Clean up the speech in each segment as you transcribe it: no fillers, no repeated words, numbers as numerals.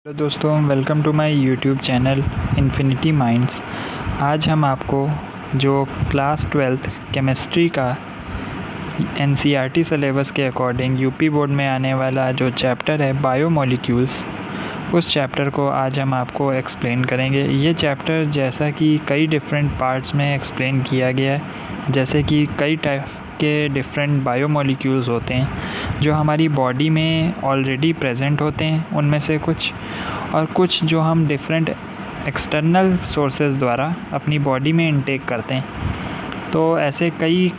Hello दोस्तों, welcome to my YouTube channel infinity minds. आज हम आपको जो क्लास 12th केमिस्ट्री का एनसीईआरटी सिलेबस के अकॉर्डिंग यूपी बोर्ड में आने वाला जो चैप्टर है बायोमोलिक्यूल्स, उस चैप्टर को आज हम आपको एक्सप्लेन करेंगे। ये चैप्टर जैसा कि कई डिफरेंट पार्ट्स में एक्सप्लेन किया गया है, जैसे कि कई टाइप के डिफरेंट बायोमोलिक्यूल्स होते हैं जो हमारी बॉडी में ऑलरेडी प्रेजेंट होते हैं, उनमें से कुछ जो हम डिफरेंट एक्सटर्नल सोर्सेज द्वारा अपनी बॉडी में इनटेक करते हैं। तो ऐसे कई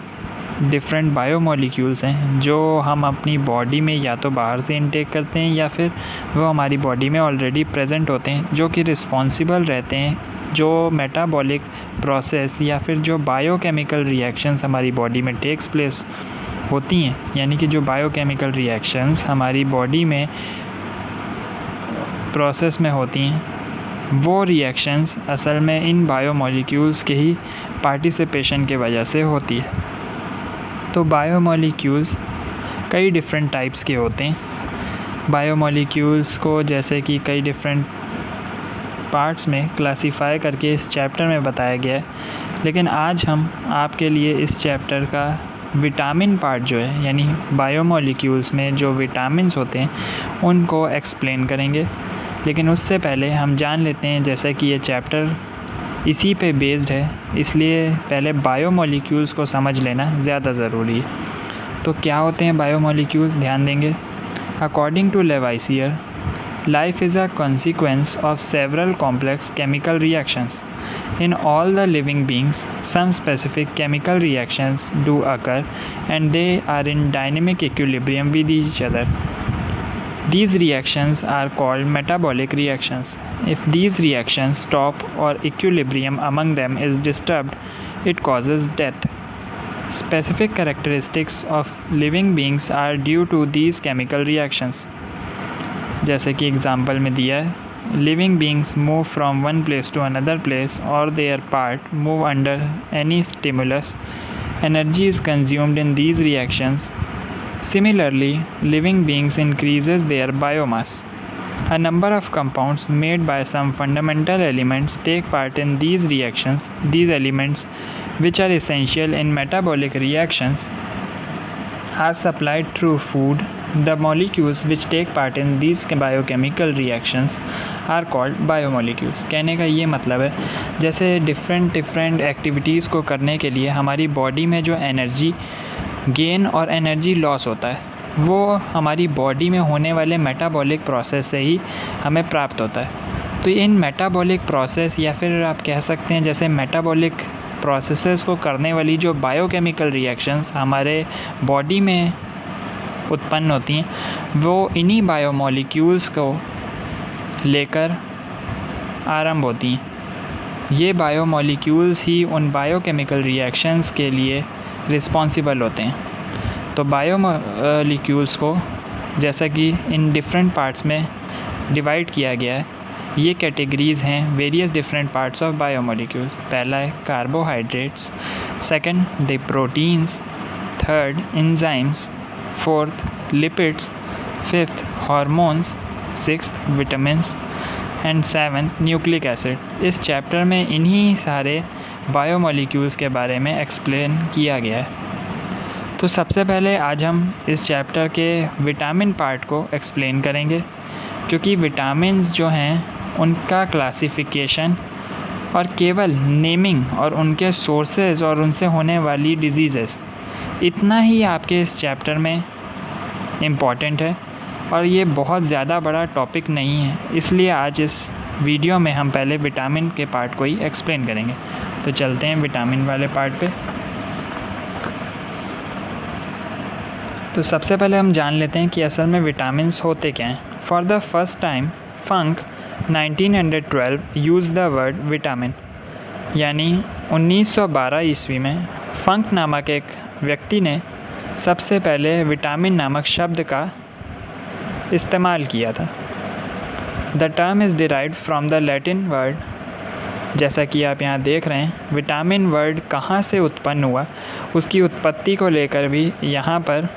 डिफरेंट बायोमोलिक्यूल्स हैं जो हम अपनी बॉडी में या तो बाहर से इनटेक करते हैं या फिर वो हमारी बॉडी में ऑलरेडी प्रेजेंट होते हैं, जो कि रिस्पॉन्सिबल रहते हैं जो मेटाबॉलिक प्रोसेस या फिर जो बायोकेमिकल रिएक्शंस हमारी बॉडी में टेक्स प्लेस होती हैं, यानी कि जो बायोकेमिकल रिएक्शंस हमारी बॉडी में प्रोसेस में होती हैं, वो रिएक्शंस असल में इन बायोमोलिक्यूल्स के ही पार्टिसिपेशन के वजह से होती है। तो बायोमोलिक्यूल्स कई डिफरेंट टाइप्स के होते हैं। बायोमोलिक्यूल्स को जैसे कि कई डिफरेंट पार्ट्स में क्लासिफाई करके इस चैप्टर में बताया गया है, लेकिन आज हम आपके लिए इस चैप्टर का विटामिन पार्ट जो है, यानी बायोमोलिक्यूल्स में जो विटामिन्स होते हैं उनको एक्सप्लेन करेंगे। लेकिन उससे पहले हम जान लेते हैं, जैसा कि ये चैप्टर इसी पे बेस्ड है, इसलिए पहले बायोमोलिक्यूल्स को समझ लेना ज़्यादा ज़रूरी है। तो क्या होते हैं बायोमोलिक्यूल्स, ध्यान देंगे। According to Lavoisier, life is a consequence of several complex chemical reactions. In all the living beings, some specific chemical reactions do occur and they are in dynamic equilibrium with each other. These reactions are called metabolic reactions. If these reactions stop or equilibrium among them is disturbed, it causes death. Specific characteristics of living beings are due to these chemical reactions. जैसे कि example में दिया है, living beings move from one place to another place और their part move under any stimulus, energy is consumed in these reactions. Similarly living beings increases their biomass. A number of compounds made by some fundamental elements take part in these reactions. These elements, which are essential in metabolic reactions, are supplied through food. The molecules which take part in these biochemical reactions are called biomolecules. कहने का ये मतलब है, जैसे different activities को करने के लिए हमारी बॉडी में जो एनर्जी गेन और एनर्जी लॉस होता है, वो हमारी बॉडी में होने वाले मेटाबॉलिक प्रोसेस से ही हमें प्राप्त होता है। तो इन मेटाबॉलिक प्रोसेस या फिर आप कह सकते हैं जैसे मेटाबॉलिक प्रोसेसेस को करने वाली जो बायोकेमिकल रिएक्शंस हमारे बॉडी में उत्पन्न होती हैं, वो इन्हीं बायोमोलिक्यूल्स को लेकर आरंभ होती हैं। ये बायोमोलिक्यूल्स ही उन बायोकेमिकल रिएक्शंस के लिए रिस्पॉन्सिबल होते हैं। तो बायोमोलिक्यूल्स को जैसा कि इन डिफरेंट पार्ट्स में डिवाइड किया गया है, ये कैटेगरीज़ हैं various different parts of biomolecules. पहला है carbohydrates, second the proteins, third enzymes, fourth lipids, fifth hormones, sixth vitamins and seventh nucleic acid. इस चैप्टर में इन्हीं सारे बायोमोलिक्यूल्स के बारे में एक्सप्लेन किया गया है। तो सबसे पहले आज हम इस चैप्टर के विटामिन पार्ट को एक्सप्लेन करेंगे, क्योंकि विटामिन्स जो हैं उनका क्लासिफिकेशन और केवल नेमिंग और उनके सोर्सेज और उनसे होने वाली डिजीज़ेस, इतना ही आपके इस चैप्टर में इम्पॉर्टेंट है और ये बहुत ज़्यादा बड़ा टॉपिक नहीं है, इसलिए आज इस वीडियो में हम पहले विटामिन के पार्ट को ही एक्सप्लेन करेंगे। तो चलते हैं विटामिन वाले पार्ट पे। तो सबसे पहले हम जान लेते हैं कि असल में विटामिन्स होते क्या हैं। For the first time funk 1912 use the word vitamin, यानी 1912 ईस्वी में फंक नामक एक व्यक्ति ने सबसे पहले विटामिन नामक शब्द का इस्तेमाल किया था। The term is derived from the Latin word, जैसा कि आप यहाँ देख रहे हैं। विटामिन वर्ड कहाँ से उत्पन्न हुआ, उसकी उत्पत्ति को लेकर भी यहाँ पर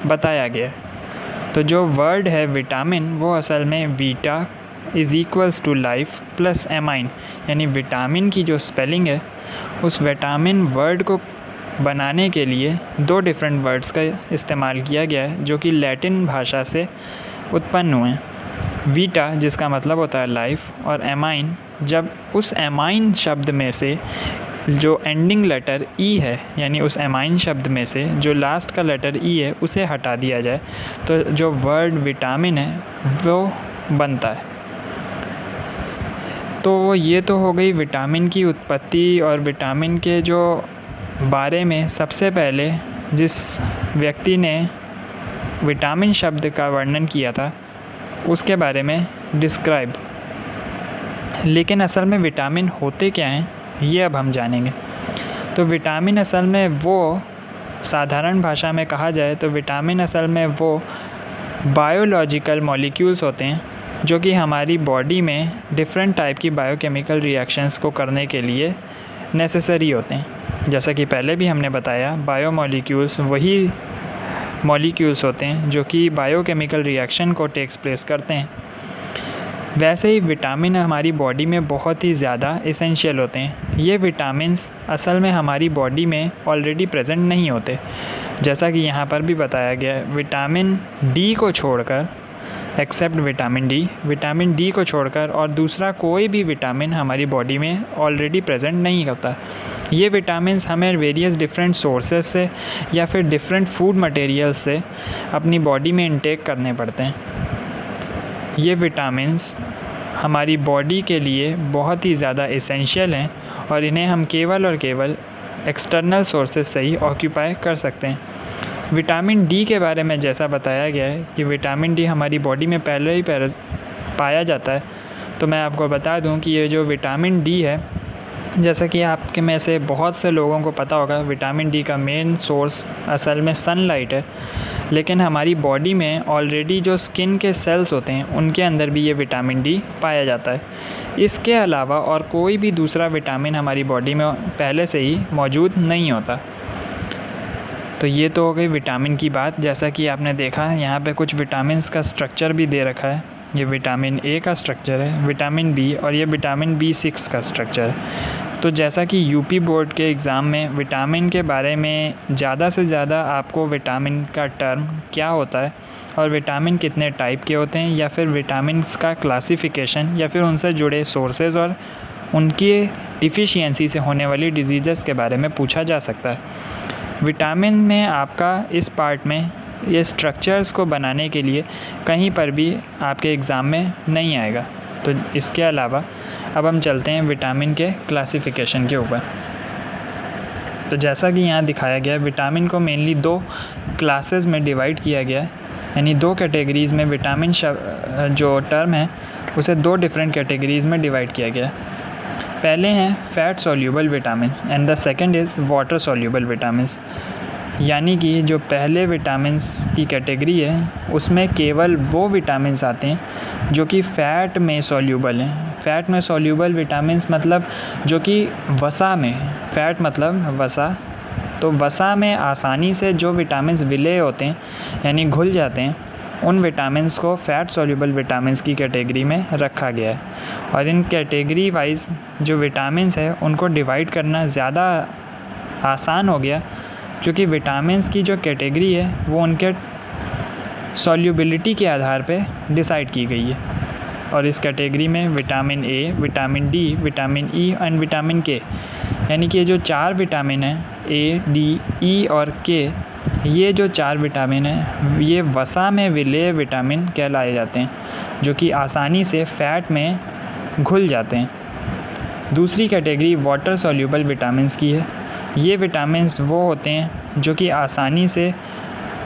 बताया गया। तो जो वर्ड है विटामिन, वो असल में vita is equals to life plus amine, यानी विटामिन की जो स्पेलिंग है उस विटामिन वर्ड को बनाने के लिए दो डिफरेंट वर्ड्स का इस्तेमाल किया गया है जो कि लैटिन भाषा से उत्पन्न हुए हैं। वीटा जिसका मतलब होता है लाइफ, और एमाइन जब उस एमाइन शब्द में से जो एंडिंग लेटर ई है, यानी उस एमाइन शब्द में से जो लास्ट का लेटर ई है उसे हटा दिया जाए तो जो वर्ड विटामिन है वो बनता है। तो ये तो हो गई विटामिन की उत्पत्ति और विटामिन के जो बारे में सबसे पहले जिस व्यक्ति ने विटामिन शब्द का वर्णन किया था उसके बारे में डिस्क्राइब। लेकिन असल में विटामिन होते क्या हैं ये अब हम जानेंगे। तो विटामिन असल में वो, साधारण भाषा में कहा जाए तो विटामिन असल में वो बायोलॉजिकल मॉलिक्यूल्स होते हैं जो कि हमारी बॉडी में डिफरेंट टाइप की बायोकेमिकल रिएक्शंस को करने के लिए नेसेसरी होते हैं। जैसा कि पहले भी हमने बताया, बायोमॉलिक्यूल्स वही मॉलिक्यूल्स होते हैं जो कि बायोकेमिकल रिएक्शन को टेक्स प्लेस करते हैं। वैसे ही विटामिन हमारी बॉडी में बहुत ही ज़्यादा एसेंशियल होते हैं। ये विटामिन्स असल में हमारी बॉडी में ऑलरेडी प्रेजेंट नहीं होते, जैसा कि यहाँ पर भी बताया गया है। विटामिन डी को छोड़कर, एक्सेप्ट विटामिन डी को छोड़कर और दूसरा कोई भी विटामिन हमारी बॉडी में ऑलरेडी प्रेजेंट नहीं होता। ये विटामिन्स हमें वेरियस डिफरेंट सोर्सेस से या फिर डिफरेंट फूड मटेरियल से अपनी बॉडी में इंटेक करने पड़ते हैं। ये विटामिन्स हमारी बॉडी के लिए बहुत ही ज़्यादा एसेंशियल हैं और इन्हें हम केवल और केवल एक्सटर्नल सोर्सेज से ही ऑक्यूपाई कर सकते हैं। विटामिन डी के बारे में जैसा बताया गया है कि विटामिन डी हमारी बॉडी में पहले ही पाया जाता है, तो मैं आपको बता दूं कि ये जो विटामिन डी है, जैसा कि आपके में से बहुत से लोगों को पता होगा, विटामिन डी का मेन सोर्स असल में सनलाइट है। लेकिन हमारी बॉडी में ऑलरेडी जो स्किन के सेल्स होते हैं उनके अंदर भी ये विटामिन डी पाया जाता है। इसके अलावा और कोई भी दूसरा विटामिन हमारी बॉडी में पहले से ही मौजूद नहीं होता। तो ये तो हो गई विटामिन की बात। जैसा कि आपने देखा यहाँ पे कुछ विटामिन्स का स्ट्रक्चर भी दे रखा है। ये विटामिन ए का स्ट्रक्चर है, विटामिन बी, और ये विटामिन B6 का स्ट्रक्चर है। तो जैसा कि यूपी बोर्ड के एग्ज़ाम में विटामिन के बारे में ज़्यादा से ज़्यादा आपको विटामिन का टर्म क्या होता है और विटामिन कितने टाइप के होते हैं, या फिर विटामिन्स का क्लासिफिकेशन, या फिर उनसे जुड़े सोर्सेज और उनकी डिफिशियंसी से होने वाली डिजीज़ के बारे में पूछा जा सकता है। विटामिन में आपका इस पार्ट में ये स्ट्रक्चर्स को बनाने के लिए कहीं पर भी आपके एग्ज़ाम में नहीं आएगा। तो इसके अलावा अब हम चलते हैं विटामिन के क्लासिफिकेशन के ऊपर। तो जैसा कि यहाँ दिखाया गया है, विटामिन को मेनली दो क्लासेस में डिवाइड किया गया है, यानी दो कैटेगरीज़ में विटामिन जो टर्म है उसे दो डिफरेंट कैटेगरीज़ में डिवाइड किया गया है। पहले हैं fat soluble vitamins and the second is water soluble vitamins. यानी कि जो पहले विटामिन्स की कैटेगरी है उसमें केवल वो विटामिन्स आते हैं जो कि फ़ैट में सॉल्यूबल हैं। फ़ैट में सॉल्यूबल विटामिन्स मतलब जो कि वसा में, फ़ैट मतलब वसा, तो वसा में आसानी से जो विटामिन्स विलय होते हैं यानी घुल जाते हैं, उन विटामिन्स को फ़ैट सॉल्यूबल विटामिन्स की कैटेगरी में रखा गया है। और इन कैटेगरी वाइज जो विटामिन्स है उनको डिवाइड करना ज़्यादा आसान हो गया, क्योंकि विटामिन्स की जो कैटेगरी है वो उनके सॉल्युबिलिटी के आधार पे डिसाइड की गई है। और इस कैटेगरी में vitamin A, vitamin D, vitamin E and vitamin के, यानी कि जो चार विटामिन हैं ए, डी, ई और के, ये जो चार विटामिन हैं ये वसा में विलेय विटामिन कहलाए जाते हैं, जो कि आसानी से फ़ैट में घुल जाते हैं। दूसरी कैटेगरी वाटर सॉल्यूबल विटामिन्स की है। ये विटामिन्स वो होते हैं जो कि आसानी से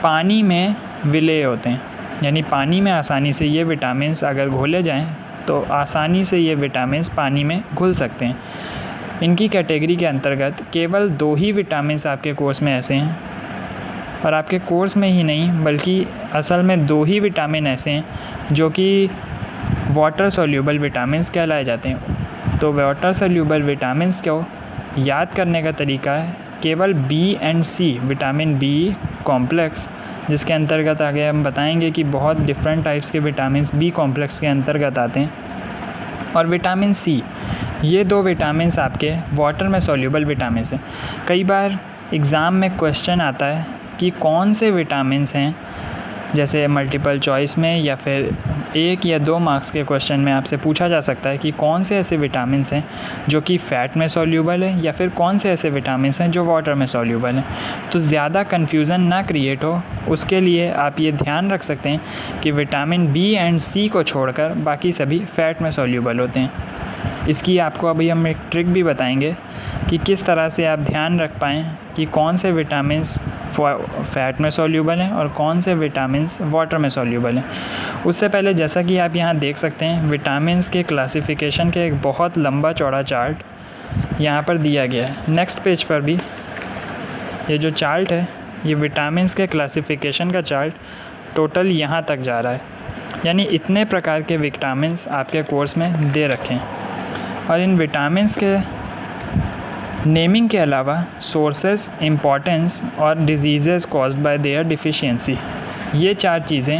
पानी में विलेय होते हैं, यानी पानी में आसानी से ये विटामिन्स अगर घोले जाएं तो आसानी से ये विटामिन्स पानी में घुल सकते हैं। इनकी कैटेगरी के अंतर्गत केवल दो ही विटामिन्स आपके कोर्स में ऐसे हैं, और आपके कोर्स में ही नहीं बल्कि असल में दो ही विटामिन ऐसे हैं जो कि वाटर सॉल्यूबल विटामिन्स कहलाए जाते हैं। तो वाटर सॉल्यूबल विटामिन्स को याद करने का तरीका है केवल B and C, vitamin B complex जिसके अंतर्गत आगे हम बताएंगे कि बहुत डिफरेंट टाइप्स के विटामिन बी कॉम्प्लेक्स के अंतर्गत आते हैं। और विटामिन सी, ये 2 विटामिन आपके वाटर में सॉल्युबल विटामिन हैं। कई बार एग्ज़ाम में क्वेश्चन आता है कि कौन से विटामिन हैं, जैसे मल्टीपल चॉइस में या फिर 1 या 2 मार्क्स के क्वेश्चन में आपसे पूछा जा सकता है कि कौन से ऐसे विटामिन हैं जो कि फ़ैट में सॉल्युबल है या फिर कौन से ऐसे विटामिन हैं जो वाटर में सॉल्युबल हैं। तो ज़्यादा कन्फ्यूज़न ना क्रिएट हो उसके लिए आप ये ध्यान रख सकते हैं कि विटामिन बी एंड सी को छोड़कर बाकी सभी फ़ैट में सॉल्युबल होते हैं। इसकी आपको अभी हम एक ट्रिक भी बताएंगे कि किस तरह से आप ध्यान रख पाएँ कि कौन से विटामिन्स फ़ैट में सॉल्युबल हैं और कौन से विटामिन्स वाटर में सॉल्युबल हैं। उससे पहले जैसा कि आप यहाँ देख सकते हैं विटामिन्स के क्लासिफिकेशन के एक बहुत लंबा चौड़ा चार्ट यहाँ पर दिया गया है। नेक्स्ट पेज पर भी ये जो चार्ट है ये विटामिन्स के क्लासिफिकेशन का चार्ट टोटल यहाँ तक जा रहा है, यानी इतने प्रकार के विटामिन्स आपके कोर्स में दे रखे हैं। और इन विटामिन्स के नेमिंग के अलावा सोर्सेस, इम्पॉर्टेंस और diseases caused by there deficiency, ये 4 चीज़ें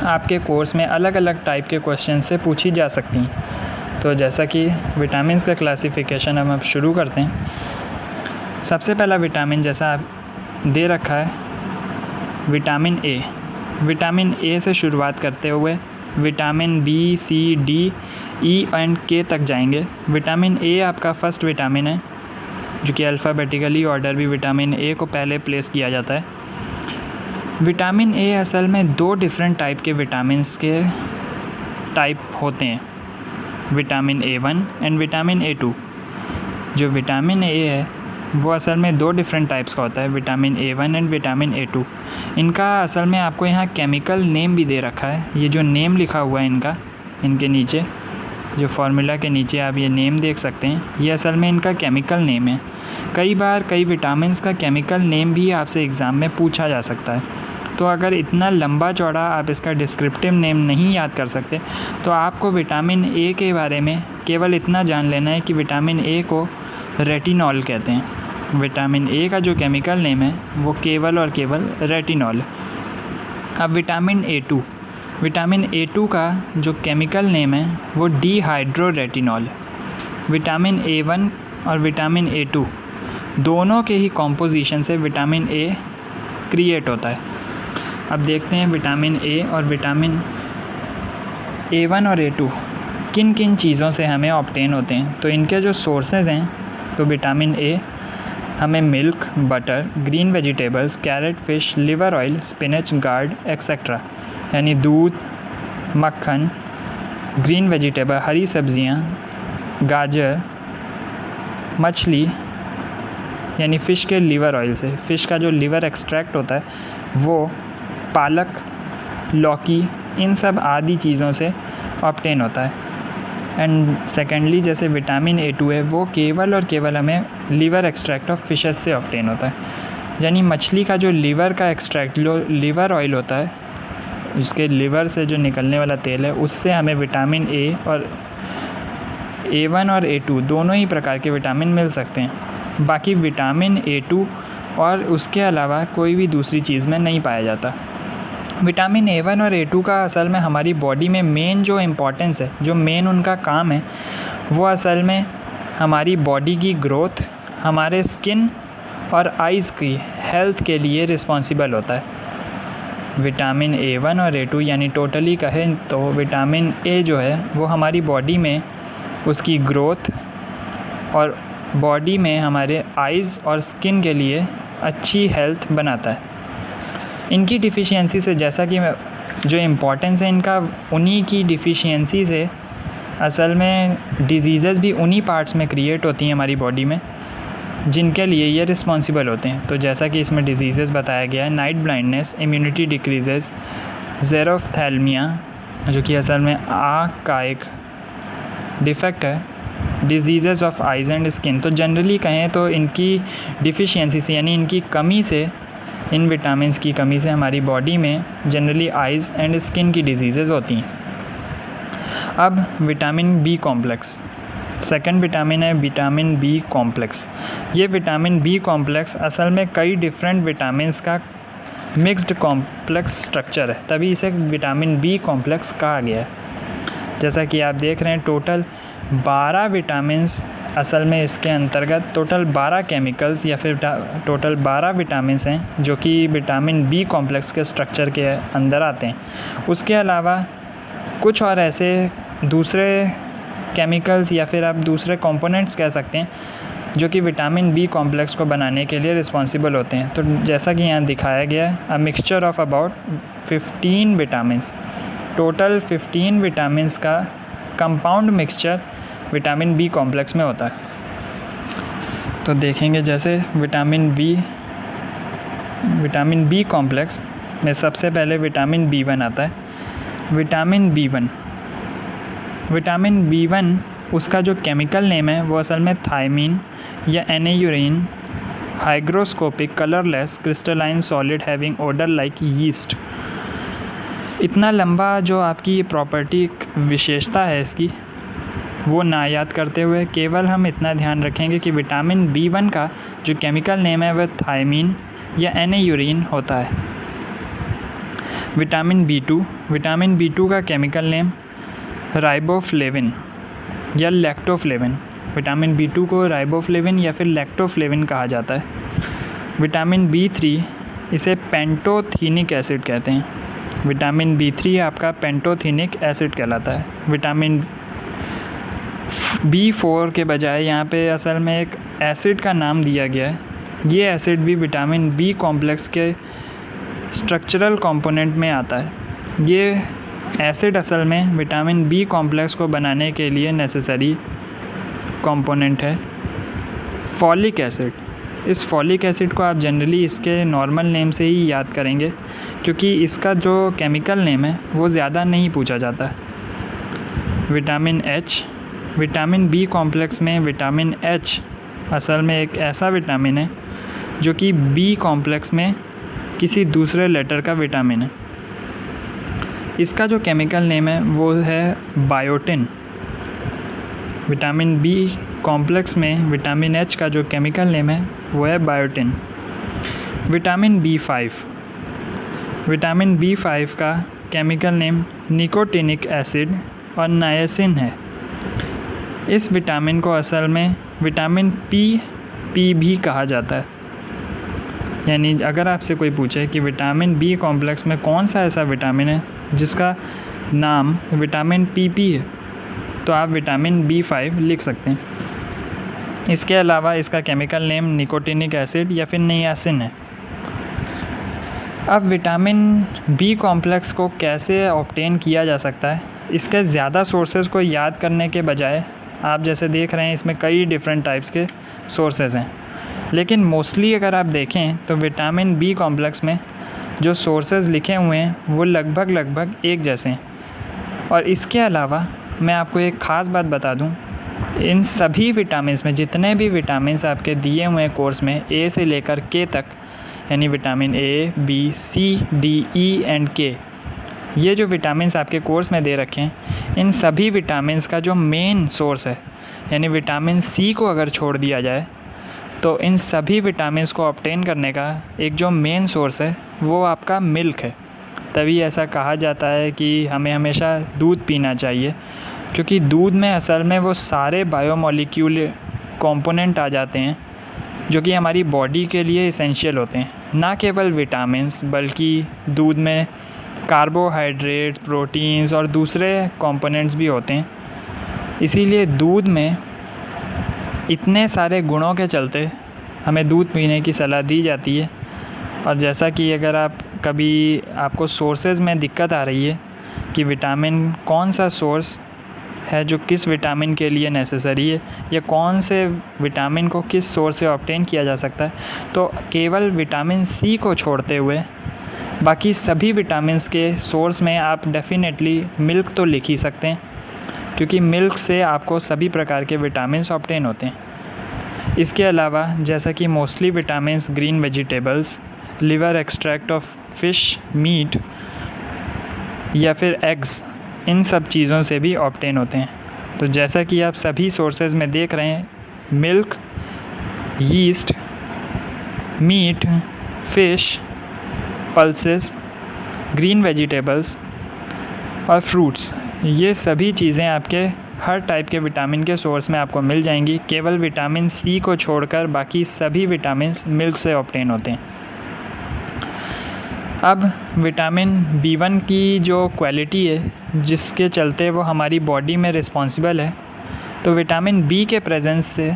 आपके कोर्स में अलग अलग टाइप के क्वेश्चन से पूछी जा सकती हैं। तो जैसा कि विटामिन्स का क्लासिफिकेशन हम अब शुरू करते हैं। सबसे पहला विटामिन जैसा आप दे रखा है विटामिन ए। विटामिन ए से शुरुआत करते हुए vitamin B, C, D, E and K तक जाएंगे। विटामिन ए आपका फर्स्ट विटामिन है जो कि अल्फ़ाबेटिकली ऑर्डर भी विटामिन ए को पहले प्लेस किया जाता है। विटामिन ए असल में 2 डिफरेंट टाइप के विटामिन्स के टाइप होते हैं, vitamin A1 and vitamin A2। जो विटामिन ए है वो असल में 2 डिफरेंट टाइप्स का होता है, vitamin A1 and vitamin A2। इनका असल में आपको यहाँ केमिकल नेम भी दे रखा है। ये जो नेम लिखा हुआ है इनका, इनके नीचे जो फार्मूला के नीचे आप ये नेम देख सकते हैं, ये असल में इनका केमिकल नेम है। कई बार कई विटामिन्स का केमिकल नेम भी आपसे एग्ज़ाम में पूछा जा सकता है। तो अगर इतना लंबा चौड़ा आप इसका डिस्क्रिप्टिव नेम नहीं याद कर सकते तो आपको विटामिन ए के बारे में केवल इतना जान लेना है कि विटामिन ए को रेटिनॉल कहते हैं। विटामिन ए का जो केमिकल नेम है वो केवल और केवल रेटिनॉल है। अब विटामिन A2, विटामिन A2 का जो केमिकल नेम है वो डिहाइड्रोरेटिनॉल है। विटामिन A1 और विटामिन A2 दोनों के ही कॉम्पोजिशन से विटामिन ए क्रिएट होता है। अब देखते हैं विटामिन ए और विटामिन A1 और A2 किन किन चीज़ों से हमें ऑब्टेन होते हैं। तो इनके जो सोर्सेज हैं, तो विटामिन ए हमें milk, butter, green vegetables, carrot, fish, liver oil, spinach, gourd etcetera, यानी दूध, मक्खन, ग्रीन वेजिटेबल, हरी सब्जियां, गाजर, मछली यानी फ़िश के लिवर ऑयल से, फ़िश का जो लिवर एक्सट्रैक्ट होता है वो, पालक, लौकी, इन सब आदि चीज़ों से ऑब्टेन होता है। एंड सेकेंडली जैसे विटामिन A2 है वो केवल और केवल हमें लिवर एक्सट्रैक्ट ऑफ फिशेस से ऑब्टेन होता है, यानी मछली का जो लिवर का एक्सट्रैक्ट लिवर ऑयल होता है, उसके लिवर से जो निकलने वाला तेल है उससे हमें विटामिन ए और A1 और A2 दोनों ही प्रकार के विटामिन मिल सकते हैं। बाकी विटामिन A2 और उसके अलावा कोई भी दूसरी चीज़ में नहीं पाया जाता। विटामिन A1 और A2 का असल में हमारी बॉडी में मेन जो इम्पोर्टेंस है, जो मेन उनका काम है, वो असल में हमारी बॉडी की ग्रोथ, हमारे स्किन और आइज़ की हेल्थ के लिए रिस्पॉन्सिबल होता है। विटामिन A1 और A2 यानी टोटली कहें तो विटामिन ए जो है वो हमारी बॉडी में उसकी ग्रोथ और बॉडी में हमारे आइज़ और स्किन के लिए अच्छी हेल्थ बनाता है। इनकी डिफ़िशियंसी से, जैसा कि जो इम्पोर्टेंस है इनका, उन्हीं की डिफ़िशियंसी से असल में डिजीज़ेज़ भी उन्हीं पार्ट्स में क्रिएट होती हैं हमारी बॉडी में जिनके लिए ये रिस्पॉन्सिबल होते हैं। तो जैसा कि इसमें डिजीज़ेज़ बताया गया है, नाइट ब्लाइंडनेस, इम्यूनिटी डिक्रीजेस, ज़ेरोफ्थैल्मिया जो कि असल में आँख का एक डिफेक्ट है, diseases of eyes and skin. तो जनरली कहें तो इनकी डिफ़िशियंसी से यानी इनकी कमी से, इन विटामिन्स की कमी से हमारी बॉडी में जनरली आइज़ एंड स्किन की डिजीज़ेज़ होती हैं। अब vitamin B complex, second vitamin है विटामिन बी कॉम्प्लेक्स। ये विटामिन बी कॉम्प्लेक्स असल में कई डिफरेंट विटामिन्स का मिक्स्ड कॉम्प्लेक्स स्ट्रक्चर है, तभी इसे विटामिन बी कॉम्प्लेक्स कहा गया है। जैसा कि आप देख रहे हैं टोटल 12 विटामिन्स, असल में इसके अंतर्गत टोटल 12 केमिकल्स या फिर टोटल 12 विटामिन्स हैं जो कि विटामिन बी कॉम्प्लेक्स के स्ट्रक्चर के अंदर आते हैं। उसके अलावा कुछ और ऐसे दूसरे केमिकल्स या फिर आप दूसरे कंपोनेंट्स कह सकते हैं जो कि विटामिन बी कॉम्प्लेक्स को बनाने के लिए रिस्पॉन्सिबल होते हैं। तो जैसा कि यहाँ दिखाया गया है, a mixture of about 15 vitamins, total 15 vitamins का compound mixture vitamin B complex में होता है। तो देखेंगे जैसे विटामिन बी कॉम्प्लेक्स में सबसे पहले विटामिन B1 आता है। विटामिन B1 उसका जो केमिकल नेम है वो असल में थायमीन या aneurin hygroscopic colourless crystalline solid having odour like yeast. इतना लंबा जो आपकी ये प्रॉपर्टी विशेषता है इसकी वो ना याद करते हुए केवल हम इतना ध्यान रखेंगे कि विटामिन B1 का जो केमिकल नेम है वह थायमीन या एनेयूरिन होता है। विटामिन B2 का केमिकल नेम राइबोफ्लेविन या लैक्टोफ्लेविन। विटामिन B2 को राइबोफ्लेविन या फिर लैक्टोफ्लेविन कहा जाता है। विटामिन B3 इसे पेंटोथीनिक एसिड कहते हैं। विटामिन B3 आपका पेंटोथीनिक एसिड कहलाता है। विटामिन B4 के बजाय यहाँ पे असल में एक एसिड का नाम दिया गया है। ये एसिड भी विटामिन बी कॉम्प्लेक्स के स्ट्रक्चरल कंपोनेंट में आता है। ये एसिड असल में विटामिन बी कॉम्प्लेक्स को बनाने के लिए नेसेसरी कंपोनेंट है। फॉलिक एसिड, इस फॉलिक एसिड को आप जनरली इसके नॉर्मल नेम से ही याद करेंगे क्योंकि इसका जो केमिकल नेम है वो ज़्यादा नहीं पूछा जाता। Vitamin H, vitamin B complex में विटामिन H असल में एक ऐसा विटामिन है जो कि बी कॉम्प्लेक्स में किसी दूसरे लेटर का विटामिन है। इसका जो केमिकल नेम है वो है बायोटिन। विटामिन बी कॉम्प्लेक्स में विटामिन H का जो केमिकल नेम है वो है बायोटिन। विटामिन B5 का केमिकल नेम निकोटिनिक एसिड और नायसिन है। इस विटामिन को असल में विटामिन P भी कहा जाता है। यानी अगर आपसे कोई पूछे कि विटामिन बी कॉम्प्लेक्स में कौन सा ऐसा विटामिन है जिसका नाम विटामिन PP है, तो आप विटामिन B5 लिख सकते हैं। इसके अलावा इसका केमिकल नेम निकोटिनिक एसिड या फिर नियासिन है। अब विटामिन बी कॉम्प्लेक्स को कैसे ऑब्टेन किया जा सकता है, इसके ज़्यादा सोर्सेज को याद करने के बजाय आप जैसे देख रहे हैं इसमें कई डिफरेंट टाइप्स के सोर्सेज हैं, लेकिन मोस्टली अगर आप देखें तो विटामिन बी कॉम्प्लेक्स में जो सोर्सेज लिखे हुए हैं वो लगभग एक जैसे हैं। और इसके अलावा मैं आपको एक ख़ास बात बता दूं, इन सभी विटामिन्स में जितने भी विटामिन्स आपके दिए हुए हैं कोर्स में A से लेकर K तक, यानी vitamin A, B, C, D, E and K, ये जो विटामिन्स आपके कोर्स में दे रखे हैं, इन सभी विटामिन्स का जो मेन सोर्स है, यानी विटामिन C को अगर छोड़ दिया जाए तो इन सभी विटामिन्स को ऑब्टेन करने का एक जो मेन सोर्स है वो आपका मिल्क है। तभी ऐसा कहा जाता है कि हमें हमेशा दूध पीना चाहिए, क्योंकि दूध में असल में वो सारे बायोमोलिक्यूल कंपोनेंट आ जाते हैं जो कि हमारी बॉडी के लिए इसेंशियल होते हैं। ना केवल विटामिन्स बल्कि दूध में कार्बोहाइड्रेट, प्रोटीन्स और दूसरे कंपोनेंट्स भी होते हैं। इसीलिए दूध में इतने सारे गुणों के चलते हमें दूध पीने की सलाह दी जाती है। और जैसा कि अगर आप कभी आपको सोर्सेज में दिक्कत आ रही है कि विटामिन कौन सा सोर्स है जो किस विटामिन के लिए नेसेसरी है या कौन से विटामिन को किस सोर्स से ऑब्टेन किया जा सकता है, तो केवल विटामिन C को छोड़ते हुए बाकी सभी विटामिन्स के सोर्स में आप डेफिनेटली मिल्क तो लिख ही सकते हैं, क्योंकि मिल्क से आपको सभी प्रकार के विटामिन्स ऑब्टेन होते हैं। इसके अलावा जैसा कि mostly vitamins green vegetables, liver extract of fish, meat या फिर एग्स, इन सब चीज़ों से भी ऑब्टेन होते हैं। तो जैसा कि आप सभी सोर्सेज में देख रहे हैं, milk, yeast, meat, fish pulses, green vegetables और फ्रूट्स, ये सभी चीज़ें आपके हर टाइप के विटामिन के सोर्स में आपको मिल जाएंगी। केवल विटामिन सी को छोड़कर बाकी सभी विटामिन मिल्क से ऑब्टेन होते हैं। अब विटामिन B1 की जो क्वालिटी है जिसके चलते वो हमारी बॉडी में रिस्पॉन्सिबल है, तो विटामिन बी के प्रेजेंस से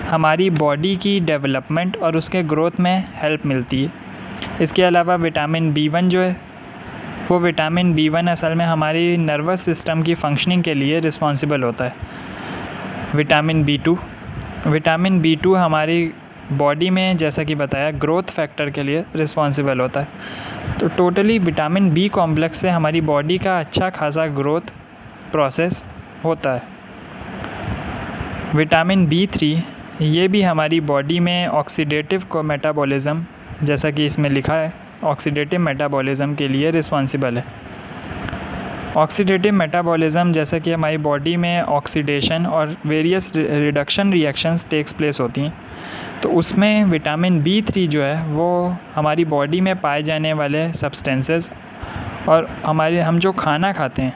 हमारी बॉडी की डेवलपमेंट और उसके ग्रोथ में हेल्प मिलती है। इसके अलावा विटामिन B1 जो है वो विटामिन B1 असल में हमारी नर्वस सिस्टम की फंक्शनिंग के लिए रिस्पॉन्सिबल होता है। विटामिन B2 हमारी बॉडी में जैसा कि बताया ग्रोथ फैक्टर के लिए रिस्पॉन्सिबल होता है। तो टोटली विटामिन बी कॉम्प्लेक्स से हमारी बॉडी का अच्छा खासा ग्रोथ प्रोसेस होता है। विटामिन B3 ये भी हमारी बॉडी में ऑक्सीडेटिव को मेटाबॉलिज्म, जैसा कि इसमें लिखा है, ऑक्सीडेटिव मेटाबॉलिज्म के लिए रिस्पॉन्सिबल है। ऑक्सीडेटिव मेटाबॉलिज्म जैसा कि हमारी बॉडी में ऑक्सीडेशन और various reduction reactions takes place होती हैं, तो उसमें विटामिन B3 जो है वो हमारी बॉडी में पाए जाने वाले सब्सटेंसेस और हम जो खाना खाते हैं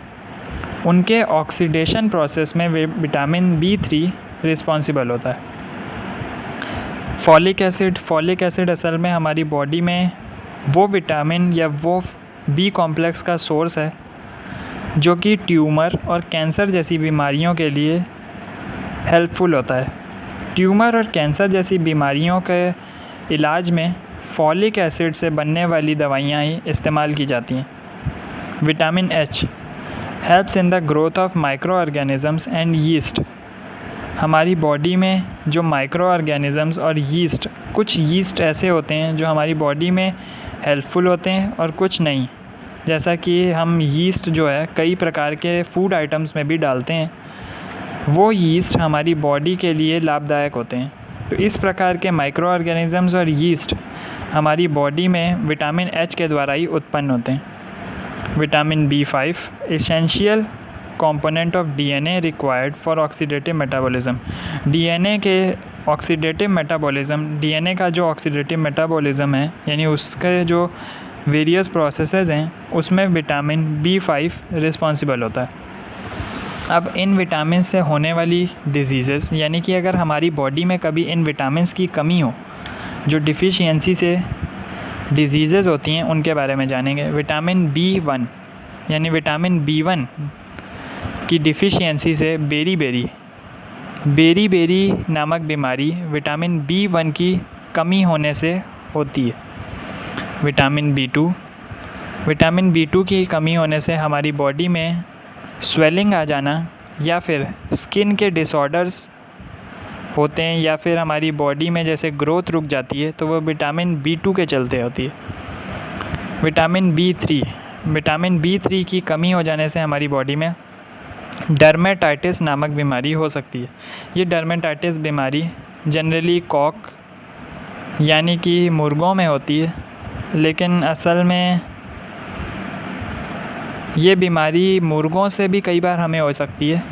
उनके ऑक्सीडेशन प्रोसेस में विटामिन B3 रिस्पॉन्सिबल होता है। फॉलिक एसिड असल में हमारी बॉडी में वो विटामिन या वो बी कॉम्प्लेक्स का सोर्स है जो कि ट्यूमर और कैंसर जैसी बीमारियों के लिए हेल्पफुल होता है। ट्यूमर और कैंसर जैसी बीमारियों के इलाज में फॉलिक एसिड से बनने वाली दवाइयाँ ही इस्तेमाल की जाती हैं। Vitamin H helps in the growth of micro organisms and yeast. हमारी बॉडी में जो माइक्रो ऑर्गेनिजम्स और यीस्ट, कुछ यीस्ट ऐसे होते हैं जो हमारी बॉडी में हेल्पफुल होते हैं और कुछ नहीं। जैसा कि हम यीस्ट जो है कई प्रकार के फूड आइटम्स में भी डालते हैं, वो यीस्ट हमारी बॉडी के लिए लाभदायक होते हैं। तो इस प्रकार के माइक्रो ऑर्गेनिजम्स और यीस्ट हमारी बॉडी में विटामिन H के द्वारा ही उत्पन्न होते हैं। Vitamin B5 essential component of DNA required for oxidative metabolism. DNA के ऑक्सीडेटिव मेटाबॉलिज्म, DNA का जो ऑक्सीडेटिव मेटाबॉलिज्म है यानी उसके जो वेरियस प्रोसेसेस हैं उसमें विटामिन B5 रिस्पॉन्सिबल होता है। अब इन विटामिन से होने वाली डिजीज़ेस, यानी कि अगर हमारी बॉडी में कभी इन विटामिन्स की कमी हो, जो डिफिशियंसी से डिजीज़ेस होती हैं, उनके बारे में जानेंगे। विटामिन B1 यानी विटामिन B1 की डिफिशियंसी से बेरी नामक बीमारी विटामिन B1 की कमी होने से होती है। विटामिन B2 की कमी होने से हमारी बॉडी में स्वेलिंग आ जाना या फिर स्किन के डिसऑर्डर्स होते हैं या फिर हमारी बॉडी में जैसे ग्रोथ रुक जाती है, तो वो विटामिन B2 के चलते होती है। विटामिन B3 की कमी हो जाने से हमारी बॉडी में डर्मेटाइटिस नामक बीमारी हो सकती है। ये डर्मेटाइटिस बीमारी जनरली कॉक यानी कि मुर्गों में होती है, लेकिन असल में ये बीमारी मुर्गों से भी कई बार हमें हो सकती है।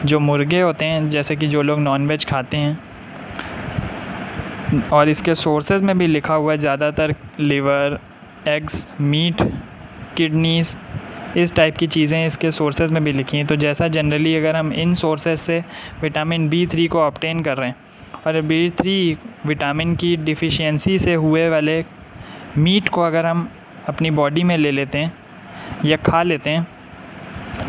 जो मुर्गे होते हैं, जैसे कि जो लोग नॉनवेज खाते हैं, और इसके सोर्सेज में भी लिखा हुआ है ज़्यादातर लिवर, एग्स, मीट, किडनीज़, इस टाइप की चीज़ें इसके सोर्सेज में भी लिखी हैं। तो जैसा जनरली अगर हम इन सोर्सेज से विटामिन B3 को ऑब्टेन कर रहे हैं और B3 विटामिन की डिफिशियंसी से हुए वाले मीट को अगर हम अपनी बॉडी में ले लेते हैं या खा लेते हैं,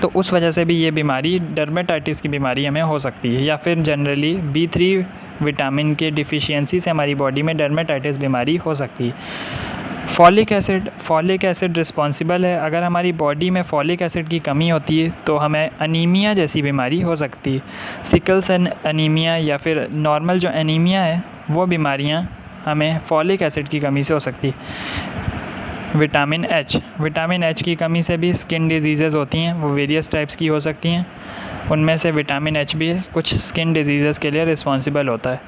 तो उस वजह से भी ये बीमारी, डर्मेटाइटिस की बीमारी हमें हो सकती है। या फिर जनरली B3 विटामिन के डिफिशियंसी से हमारी बॉडी में डर्मेटाइटिस बीमारी हो सकती है। फॉलिक एसिड रिस्पॉन्सिबल है। अगर हमारी बॉडी में फॉलिक एसिड की कमी होती है तो हमें अनीमिया जैसी बीमारी हो सकती है। सिकल सेल अनीमिया या फिर नॉर्मल जो अनीमिया है, वो बीमारियां हमें फॉलिक एसिड की कमी से हो सकती है। विटामिन H की कमी से भी स्किन डिजीज़ेज़ होती हैं, वो वेरियस टाइप्स की हो सकती हैं। उनमें से विटामिन H भी कुछ स्किन डिजीज़ेज़ के लिए रिस्पॉन्सिबल होता है।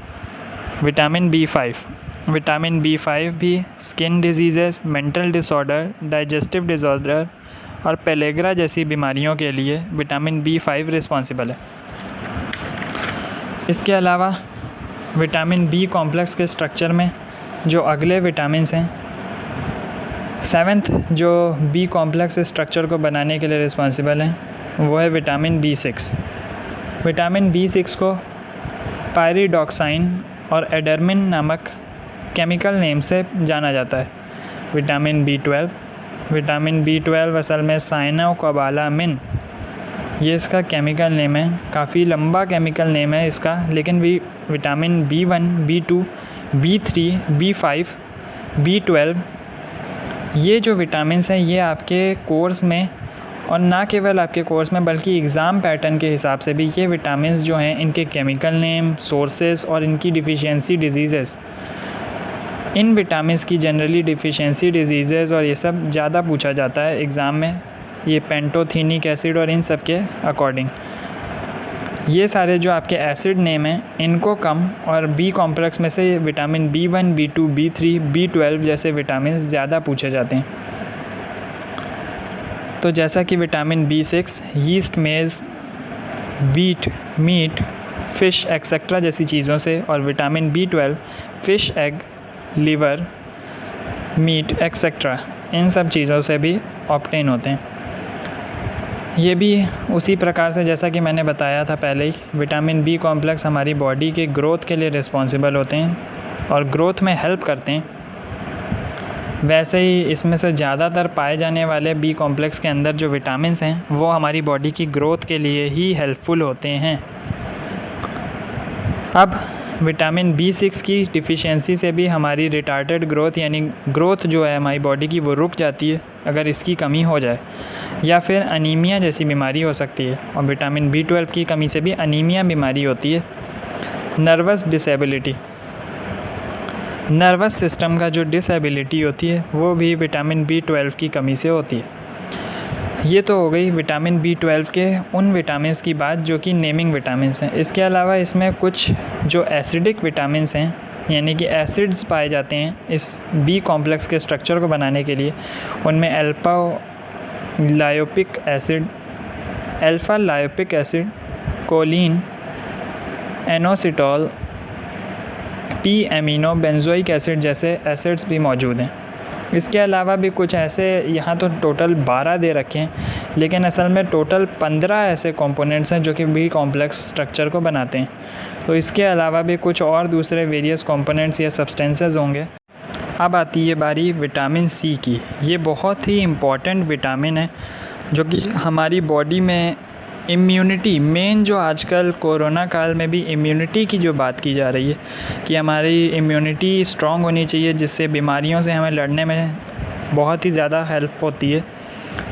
विटामिन B5 भी skin diseases, mental disorder, digestive disorder और पेलेग्रा जैसी बीमारियों के लिए विटामिन B5 रिस्पॉन्सिबल है। इसके अलावा विटामिन B कॉम्प्लेक्स के स्ट्रक्चर में जो अगले विटामिन्स हैं 7th जो बी कॉम्प्लेक्स स्ट्रक्चर को बनाने के लिए रिस्पॉन्सिबल है वो है विटामिन B6। विटामिन B6 को पायरिडॉक्साइन और एडर्मिन नामक केमिकल नेम से जाना जाता है। विटामिन B12 असल में साइनोकोबालामिन, ये इसका केमिकल नेम है। काफ़ी लंबा केमिकल नेम है इसका, लेकिन vitamin B1, B2, B3, B5, B12 ये जो विटामिन्स हैं ये आपके कोर्स में, और ना केवल आपके कोर्स में बल्कि एग्ज़ाम पैटर्न के हिसाब से भी ये विटामिन्स जो हैं इनके केमिकल नेम, सोर्सेस और इनकी डिफ़िशियंसी डिजीज़ेस, इन विटामिन्स की जनरली डिफ़िशियंसी डिजीज़ेस और ये सब ज़्यादा पूछा जाता है एग्ज़ाम में, ये पेंटोथेनिक एसिड और इन सब के अकॉर्डिंग। ये सारे जो आपके एसिड नेम हैं इनको कम, और बी कॉम्प्लेक्स में से vitamin B1, B2, B3, B12 जैसे विटामिन ज़्यादा पूछे जाते हैं। तो जैसा कि vitamin B6 yeast, maize, wheat, meat, fish etcetera जैसी चीज़ों से, और vitamin B12 fish, egg, liver, meat etcetera इन सब चीज़ों से भी ऑब्टेन होते हैं। ये भी उसी प्रकार से जैसा कि मैंने बताया था पहले ही, विटामिन बी कॉम्प्लेक्स हमारी बॉडी के ग्रोथ के लिए रिस्पॉन्सिबल होते हैं और ग्रोथ में हेल्प करते हैं। वैसे ही इसमें से ज़्यादातर पाए जाने वाले बी कॉम्प्लेक्स के अंदर जो विटामिन्स हैं वो हमारी बॉडी की ग्रोथ के लिए ही हेल्पफुल होते हैं। अब विटामिन B6 की डिफ़िशियंसी से भी हमारी रिटार्टेड ग्रोथ, यानी ग्रोथ जो है हमारी बॉडी की वो रुक जाती है अगर इसकी कमी हो जाए, या फिर अनीमिया जैसी बीमारी हो सकती है। और विटामिन B12 की कमी से भी अनीमिया बीमारी होती है। नर्वस डिसेबिलिटी, नर्वस सिस्टम का जो डिसेबिलिटी होती है वो भी विटामिन B12 की कमी से होती है। ये तो हो गई विटामिन B12 के उन विटामिन्स की बात जो कि नेमिंग विटामिन्स हैं। इसके अलावा इसमें कुछ जो एसिडिक विटामिन्स हैं, यानी कि एसिड्स पाए जाते हैं इस बी कॉम्प्लेक्स के स्ट्रक्चर को बनाने के लिए, उनमें alpha lipoic acid, choline, inositol, T amino benzoic acid जैसे एसिड्स भी मौजूद हैं। इसके अलावा भी कुछ ऐसे, यहाँ तो टोटल 12 दे रखे हैं, लेकिन असल में टोटल 15 ऐसे कंपोनेंट्स हैं जो कि बी कॉम्प्लेक्स स्ट्रक्चर को बनाते हैं। तो इसके अलावा भी कुछ और दूसरे वेरियस कंपोनेंट्स या सब्सटेंसेस होंगे। अब आती है बारी विटामिन सी की। ये बहुत ही इम्पॉर्टेंट विटामिन है जो कि हमारी बॉडी में इम्यूनिटी, मेन जो आजकल कोरोना काल में भी इम्यूनिटी की जो बात की जा रही है कि हमारी इम्यूनिटी स्ट्रॉन्ग होनी चाहिए जिससे बीमारियों से हमें लड़ने में बहुत ही ज़्यादा हेल्प होती है।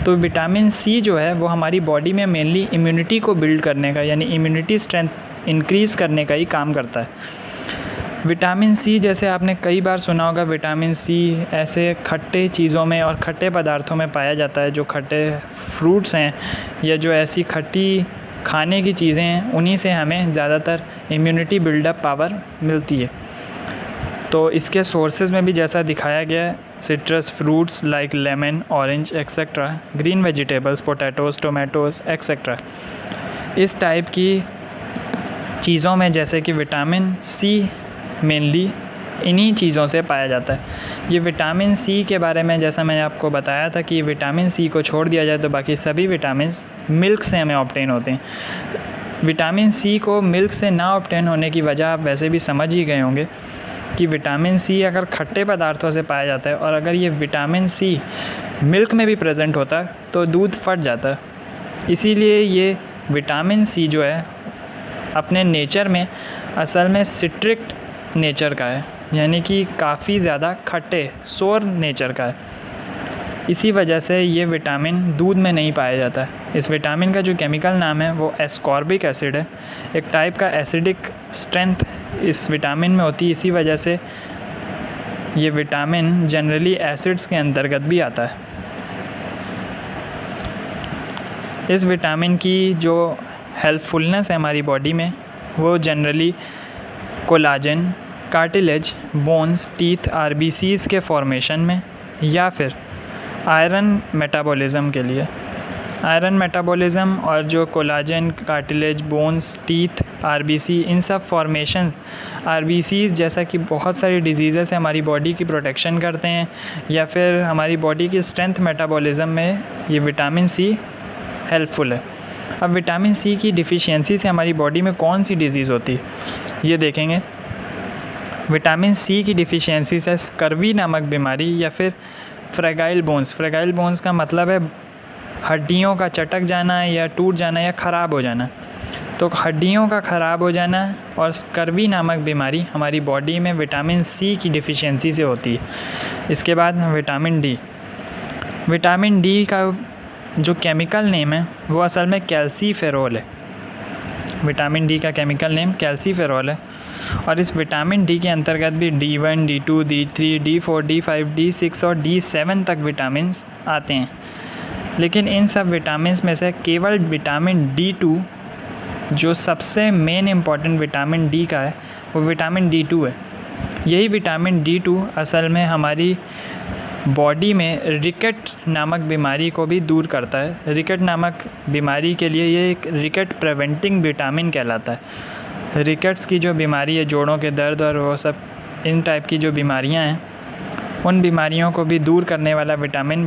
तो विटामिन सी जो है वो हमारी बॉडी में मेनली इम्यूनिटी को बिल्ड करने का, यानी इम्यूनिटी स्ट्रेंथ इंक्रीज़ करने का ही काम करता है। विटामिन सी जैसे आपने कई बार सुना होगा, विटामिन सी ऐसे खट्टे चीज़ों में और खट्टे पदार्थों में पाया जाता है। जो खट्टे फ्रूट्स हैं या जो ऐसी खट्टी खाने की चीज़ें हैं उन्हीं से हमें ज़्यादातर इम्यूनिटी बिल्डअप पावर मिलती है। तो इसके सोर्सेज में भी जैसा दिखाया गया है, citrus fruits like lemon, orange etcetera, green vegetables, potatoes, tomatoes etcetera, इस टाइप की चीज़ों में जैसे कि विटामिन सी मेनली इन्हीं चीज़ों से पाया जाता है। ये विटामिन सी के बारे में जैसा मैंने आपको बताया था कि विटामिन सी को छोड़ दिया जाए तो बाकी सभी विटामिन मिल्क से हमें ऑब्टेन होते हैं। विटामिन सी को मिल्क से ना ऑब्टेन होने की वजह आप वैसे भी समझ ही गए होंगे कि विटामिन सी अगर खट्टे पदार्थों से पाया जाता है और अगर ये विटामिन सी मिल्क में भी प्रेजेंट होता है तो दूध फट जाता है। इसीलिए ये विटामिन सी जो है अपने नेचर में असल में सिट्रिक नेचर का है, यानी कि काफ़ी ज़्यादा खट्टे सोर नेचर का है। इसी वजह से ये विटामिन दूध में नहीं पाया जाता है। इस विटामिन का जो केमिकल नाम है वो एस्कॉर्बिक एसिड है। एक टाइप का एसिडिक स्ट्रेंथ इस विटामिन में होती है। इसी वजह से ये विटामिन जनरली एसिड्स के अंतर्गत भी आता है। इस विटामिन की जो हेल्पफुलनेस है हमारी बॉडी में वो generally collagen, cartilage, bones, teeth, RBCs के फॉर्मेशन में, या फिर आयरन मेटाबॉलिज्म के लिए। आयरन मेटाबॉलिज्म और जो collagen, cartilage, bones, teeth, RBC, इन सब फॉर्मेशन आरबीसीज जैसा कि बहुत सारी डिजीज़ेस है हमारी बॉडी की प्रोटेक्शन करते हैं, या फिर हमारी बॉडी की स्ट्रेंथ मेटाबॉलिज्म में ये विटामिन सी हेल्पफुल है। अब विटामिन सी की डिफ़िशियंसी से हमारी बॉडी में कौन सी डिज़ीज़ होती है ये देखेंगे। विटामिन सी की डिफ़िशियंसी से स्कर्वी नामक बीमारी या फिर फ्रेगाइल बोन्स का मतलब है हड्डियों का चटक जाना या टूट जाना या ख़राब हो जाना। तो हड्डियों का ख़राब हो जाना और स्कर्वी नामक बीमारी हमारी बॉडी में विटामिन सी की डिफ़िशियंसी से होती है। इसके बाद विटामिन डी का जो केमिकल नेम है वो असल में कैल्सीफेरोल है। विटामिन डी का केमिकल नेम कैल्सीफेरोल है और इस विटामिन डी के अंतर्गत भी D1, D2, D3, D4, D5, D6 और D7 तक विटामिन्स आते हैं। लेकिन इन सब विटामिन्स में से केवल विटामिन D2 जो सबसे मेन इम्पॉर्टेंट विटामिन डी का है वो विटामिन D2 है। यही विटामिन D2 असल में हमारी बॉडी में रिकेट नामक बीमारी को भी दूर करता है। रिकेट नामक बीमारी के लिए ये एक रिकेट प्रिवेंटिंग विटामिन कहलाता है। रिकेट्स की जो बीमारी है, जोड़ों के दर्द और वो सब इन टाइप की जो बीमारियां हैं, उन बीमारियों को भी दूर करने वाला विटामिन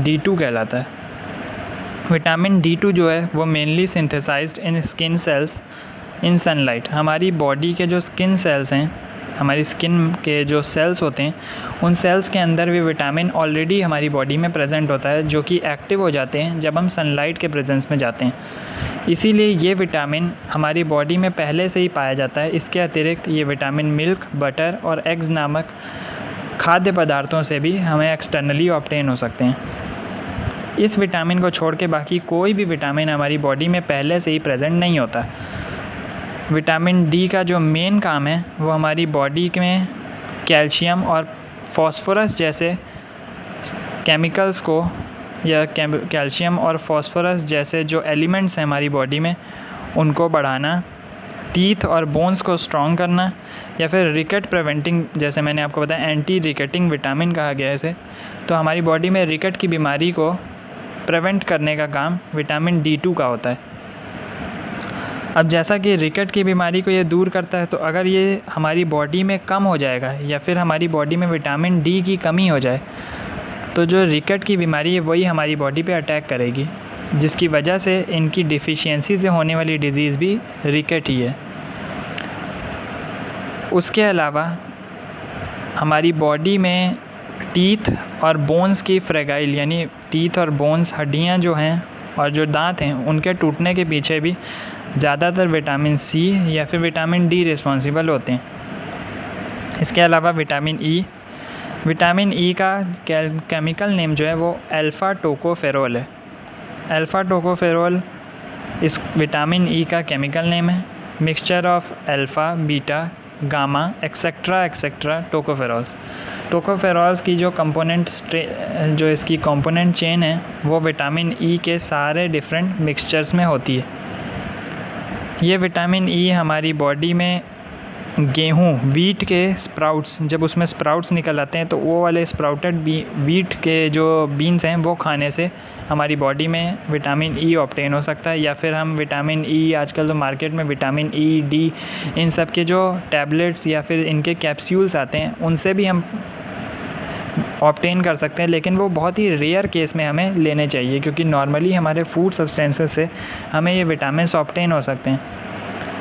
D2 कहलाता है। विटामिन D2 जो है वो mainly synthesized in skin cells in sunlight. हमारी बॉडी के जो स्किन सेल्स हैं, हमारी स्किन के जो सेल्स होते हैं, उन सेल्स के अंदर भी विटामिन ऑलरेडी हमारी बॉडी में प्रेजेंट होता है, जो कि एक्टिव हो जाते हैं जब हम सनलाइट के प्रेजेंस में जाते हैं। इसीलिए ये विटामिन हमारी बॉडी में पहले से ही पाया जाता है। इसके अतिरिक्त ये विटामिन मिल्क, बटर और एग्स नामक खाद्य पदार्थों से भी हमें एक्सटर्नली ऑब्टेन हो सकते हैं। इस विटामिन को छोड़ के बाकी कोई भी विटामिन हमारी बॉडी में पहले से ही प्रेजेंट नहीं होता। विटामिन डी का जो मेन काम है वो हमारी बॉडी में कैल्शियम और फॉस्फोरस जैसे केमिकल्स को, या कैल्शियम और फॉस्फोरस जैसे जो एलिमेंट्स हैं हमारी बॉडी में, उनको बढ़ाना, टीथ और बोन्स को स्ट्रॉन्ग करना, या फिर रिकेट प्रिवेंटिंग, जैसे मैंने आपको बताया एंटी रिकेटिंग विटामिन कहा गया है इसे। तो हमारी बॉडी में रिकेट की बीमारी को प्रिवेंट करने का काम विटामिन D2 का होता है। अब जैसा कि रिकेट की बीमारी को ये दूर करता है, तो अगर ये हमारी बॉडी में कम हो जाएगा या फिर हमारी बॉडी में विटामिन डी की कमी हो जाए, तो जो रिकेट की बीमारी है वही हमारी बॉडी पे अटैक करेगी, जिसकी वजह से इनकी डिफ़िशियंसी से होने वाली डिज़ीज़ भी रिकेट ही है। उसके अलावा हमारी बॉडी में टीथ और बोन्स की फ्रेगाइल, यानी टीथ और बोन्स हड्डियाँ जो हैं और जो दांत हैं, उनके टूटने के पीछे भी ज़्यादातर विटामिन सी या फिर विटामिन डी रिस्पॉन्सिबल होते हैं। इसके अलावा विटामिन ई का केमिकल नेम जो है वो अल्फ़ा टोकोफेरोल है। अल्फ़ा टोकोफेरोल इस विटामिन ई का केमिकल नेम है। Mixture of alpha, beta, gamma etcetera tocopherols की जो जो इसकी कंपोनेंट चेन है वो विटामिन ई के सारे डिफरेंट मिक्सचर्स में होती है। ये विटामिन ई हमारी बॉडी में गेहूँ, वीट के स्प्राउट्स, जब उसमें स्प्राउट्स निकल आते हैं तो वो वाले स्प्राउटेड वीट के जो बीन्स हैं वो खाने से हमारी बॉडी में विटामिन ई ऑब्टेन हो सकता है। या फिर हम विटामिन ई, आजकल तो मार्केट में विटामिन ई, डी, इन सब के जो टैबलेट्स या फिर इनके कैप्सूल्स आते हैं उनसे भी हम ऑब्टेन कर सकते हैं, लेकिन वो बहुत ही रेयर केस में हमें लेने चाहिए, क्योंकि नॉर्मली हमारे फूड सब्सटेंसेस से हमें ये विटामिन्स ऑब्टेन हो सकते हैं।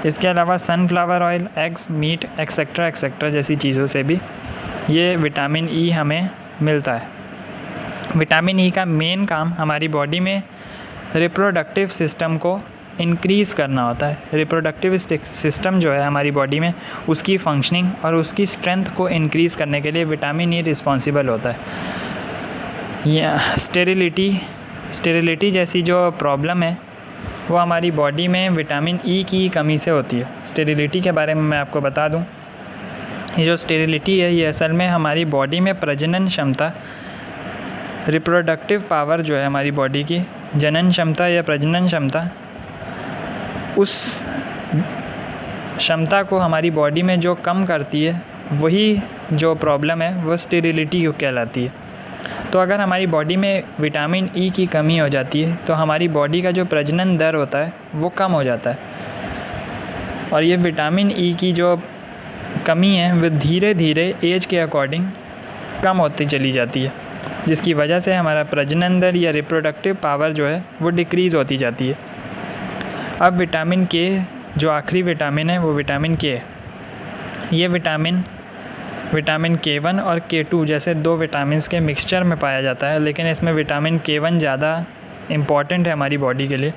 इसके अलावा sunflower oil, eggs, meat etcetera जैसी चीज़ों से भी ये विटामिन ई हमें मिलता है। विटामिन ई का मेन काम हमारी बॉडी में रिप्रोडक्टिव सिस्टम को इंक्रीज़ करना होता है। रिप्रोडक्टिव सिस्टम जो है हमारी बॉडी में, उसकी फंक्शनिंग और उसकी स्ट्रेंथ को इंक्रीज़ करने के लिए विटामिन ई रिस्पॉन्सिबल होता है। या स्टेरिलिटी जैसी जो प्रॉब्लम है वो हमारी बॉडी में विटामिन ई की कमी से होती है। स्टेरिलिटी के बारे में मैं आपको बता दूं, ये जो स्टेरिलिटी है ये असल में हमारी बॉडी में प्रजनन क्षमता, रिप्रोडक्टिव पावर जो है हमारी बॉडी की, जनन क्षमता या प्रजनन क्षमता, उस क्षमता को हमारी बॉडी में जो कम करती है, वही जो प्रॉब्लम है वो स्टेरिलिटी कहलाती है। तो अगर हमारी बॉडी में विटामिन ई की कमी हो जाती है तो हमारी बॉडी का जो प्रजनन दर होता है वो कम हो जाता है, और ये विटामिन ई की जो कमी है वो धीरे धीरे एज के अकॉर्डिंग कम होती चली जाती है, जिसकी वजह से हमारा प्रजनन दर या रिप्रोडक्टिव पावर जो है वो डिक्रीज़ होती जाती है। अब विटामिन के, जो आखिरी विटामिन है वो विटामिन के है। ये विटामिन K1 और K2 जैसे 2 विटामिन्स के मिक्सचर में पाया जाता है, लेकिन इसमें विटामिन K1 ज़्यादा इम्पॉर्टेंट है हमारी बॉडी के लिए।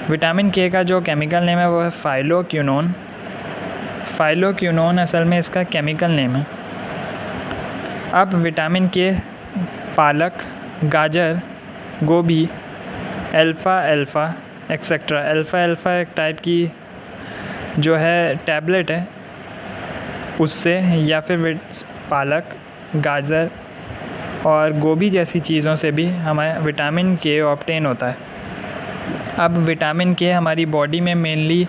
विटामिन के का जो केमिकल नेम है वो है फाइलोक्विनोन। फाइलोक्विनोन असल में इसका केमिकल नेम है। अब विटामिन के पालक, गाजर, गोभी, अल्फ़ा एक्सेट्रा। अल्फ़ा एक टाइप की जो है टैबलेट है, उससे या फिर पालक, गाजर और गोभी जैसी चीज़ों से भी हमें विटामिन के ऑब्टेन होता है। अब विटामिन के हमारी बॉडी में मेनली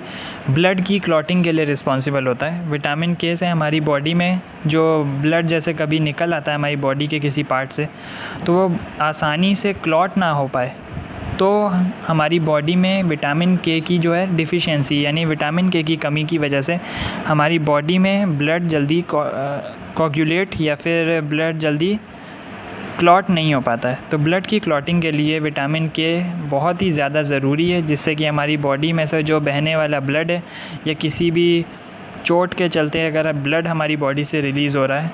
ब्लड की क्लॉटिंग के लिए रिस्पॉन्सिबल होता है। विटामिन के से हमारी बॉडी में जो ब्लड जैसे कभी निकल आता है हमारी बॉडी के किसी पार्ट से, तो वो आसानी से क्लॉट ना हो पाए, तो हमारी बॉडी में विटामिन के की जो है डिफ़िशियंसी यानी विटामिन के की कमी की वजह से हमारी बॉडी में ब्लड जल्दी कोगुलेट या फिर ब्लड जल्दी क्लॉट नहीं हो पाता है। तो ब्लड की क्लॉटिंग के लिए विटामिन के बहुत ही ज़्यादा ज़रूरी है, जिससे कि हमारी बॉडी में से जो बहने वाला ब्लड है या किसी भी चोट के चलते अगर ब्लड हमारी बॉडी से रिलीज़ हो रहा है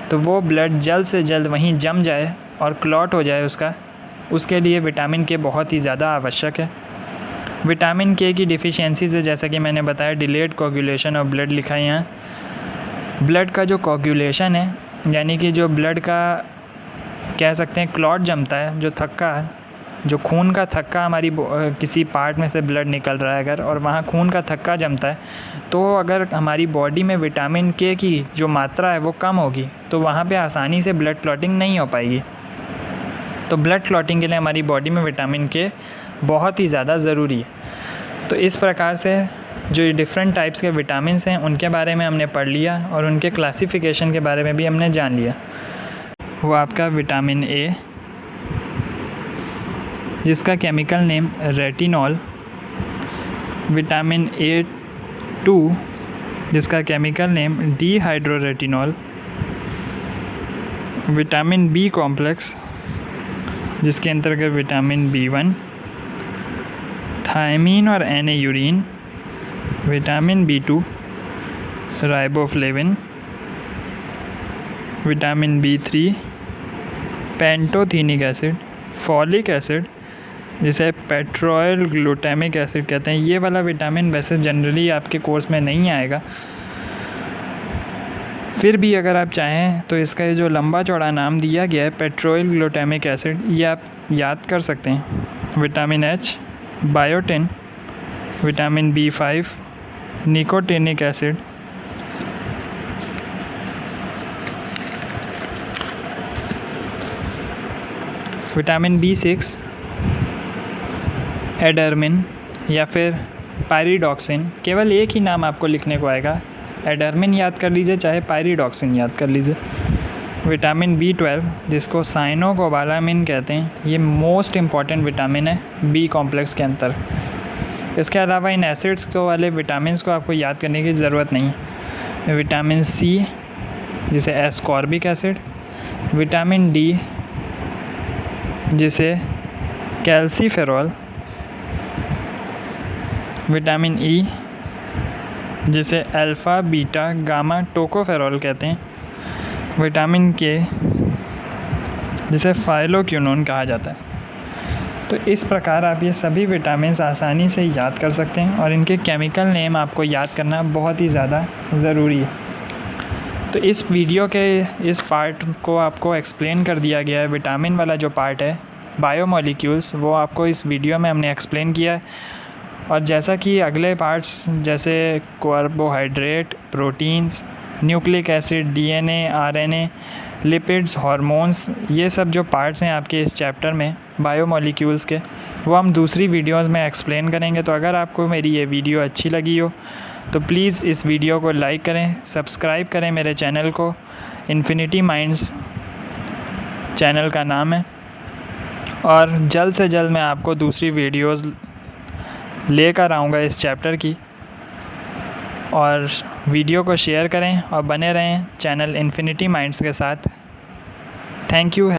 तो वो ब्लड जल्द से जल्द वहीं जम जाए और क्लॉट हो जाए उसके लिए विटामिन के बहुत ही ज़्यादा आवश्यक है। विटामिन के की डिफ़िशियंसी से जैसा कि मैंने बताया डिलेड कोगुलेशन ऑफ ब्लड लिखा है यहाँ। ब्लड का जो कोगुलेशन है यानी कि जो ब्लड का कह सकते हैं क्लॉट जमता है, जो थक्का, जो खून का थक्का हमारी किसी पार्ट में से ब्लड निकल रहा है अगर, और वहाँ खून का थक्का जमता है, तो अगर हमारी बॉडी में विटामिन के की जो मात्रा है वो कम होगी तो वहाँ पे आसानी से ब्लड क्लॉटिंग नहीं हो पाएगी। तो ब्लड क्लॉटिंग के लिए हमारी बॉडी में विटामिन के बहुत ही ज़्यादा ज़रूरी है। तो इस प्रकार से जो डिफरेंट टाइप्स के विटामिन्स हैं उनके बारे में हमने पढ़ लिया और उनके क्लासिफिकेशन के बारे में भी हमने जान लिया। वो आपका विटामिन ए, जिसका chemical name retinol. Vitamin A2 जिसका chemical name dehydroretinol. Vitamin B complex जिसके अंतर्गत विटामिन B1, थायमीन और Na यूरिन। Vitamin B2 riboflavin. Vitamin B3 pantothenic acid. Folic acid जिसे पेट्रोइल ग्लूटामिक एसिड कहते हैं। ये वाला विटामिन वैसे जनरली आपके कोर्स में नहीं आएगा, फिर भी अगर आप चाहें तो इसका जो लंबा चौड़ा नाम दिया गया है पेट्रोइल ग्लूटामिक एसिड, ये आप याद कर सकते हैं। Vitamin H, biotin, vitamin B5, nicotinic acid, vitamin B6, एडर्मिन या फिर पायरिडॉक्सिन। केवल एक ही नाम आपको लिखने को आएगा, एडर्मिन याद कर लीजिए चाहे पायरिडॉक्सिन याद कर लीजिए। विटामिन B12 जिसको साइनोकोबालामिन कहते हैं, ये मोस्ट इम्पॉर्टेंट विटामिन है बी कॉम्प्लेक्स के अंदर। इसके अलावा इन एसिड्स को वाले विटामिन्स को आपको याद करने की ज़रूरत नहीं है। विटामिन C जिसे एस्कॉर्बिक एसिड, विटामिन D जिसे कैल्सीफेरॉल, विटामिन E जिसे अल्फ़ा बीटा गामा टोकोफेरॉल कहते हैं, विटामिन K जिसे फाइलोक्विनोन कहा जाता है। तो इस प्रकार आप ये सभी विटामिन्स आसानी से याद कर सकते हैं और इनके केमिकल नेम आपको याद करना बहुत ही ज़्यादा ज़रूरी है। तो इस वीडियो के इस पार्ट को आपको एक्सप्लेन कर दिया गया है। विटामिन वाला जो पार्ट है बायोमोलिक्यूल्स, वो आपको इस वीडियो में हमने एक्सप्लेन किया है। और जैसा कि अगले पार्ट्स जैसे carbohydrate, proteins, nucleic acid, DNA, RNA, lipids, hormones, ये सब जो पार्ट्स हैं आपके इस चैप्टर में बायोमोलिक्यूल्स के, वो हम दूसरी वीडियोस में एक्सप्लेन करेंगे। तो अगर आपको मेरी ये वीडियो अच्छी लगी हो तो प्लीज़ इस वीडियो को लाइक करें, सब्सक्राइब करें मेरे चैनल को इन्फिनिटी माइंड्स चैनल का नाम है। और जल्द से जल्द मैं आपको दूसरी वीडियोस लेकर आऊँगा इस चैप्टर की। और वीडियो को शेयर करें और बने रहें चैनल इन्फिनिटी माइंड्स के साथ। Thank you.